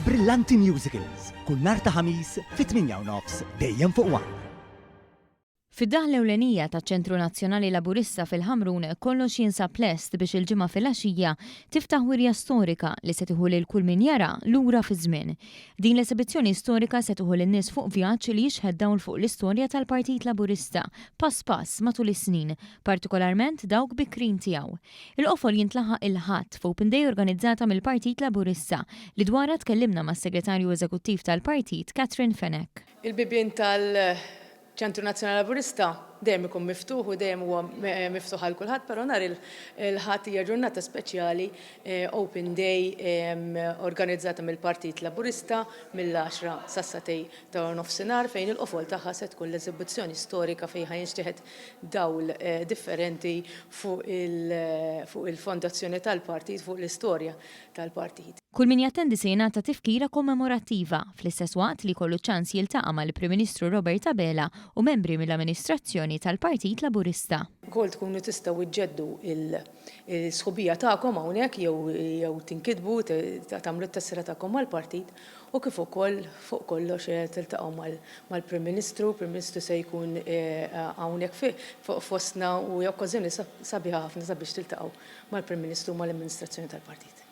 Brillanti Musicals, kull nhar ta' ħamis fit-8:30 dejjem fuq One. Fid-daħla ewlenija taċ-Ċentru Nazzjonali Laburista fil-Ħamrun kollox jinsab lest biex il-ġimgħa filgħaxija tiftaħ wirja storika li se tieħu lil kull min jara lura fi żmien. Din l-esibizzjoni storika se tieħu lin-nies fuq vjaġġ li jixħed dawl fuq l-istorja tal-Partit Laburista pass pass matul is-snin, partikolarment dawk bikrin tiegħu. Il-qofol jintlaħaq il-ħadd f'Open Day organizzata mill-Partit Laburista li dwarha tkellimna mas-Segretarju Eżekuttiv tal-Partit Catherine Fenech. Il-bibien ċentru Nazzjonali Laburista dejjem ikun miftuħ u dejjem huwa miftuħ għal kulħadd, però nhar il-ħadd hija ġurnata speċjali Open Day organizzata mill-Partit Laburista mill-10 sas-satej ta' nofsinhar fejn il-qofol tagħha se tkun l-eżibizzjoni storika fejn ħajinxtieħed dawl differenti fuq il-fondazzjoni tal-partit, fuq l-istorja tal-partit. Kull min jattendi se jingħata tifkira kommemorattiva fl-istess waqt li jkollu ċans jiltaqa' mal-Prim Ministru Robert Abela u membri mill-amministrazzjoni tal-Partit Laburista. Kol tkunu tistgħu iġġeddu il-sħubija tagħkom hawnhekk jew tinkitbu tagħmlu t-tessira tagħkom mal-partit u kif ukoll fuq kollox tiltaqgħu mal-Prim Ministru. Prim Ministru se jkun hawnhekk fostna u okkażjoni sabiħa ħafna sabiex tiltaqgħu mal-Prim Ministru u mal-amministrazzjoni tal-partit.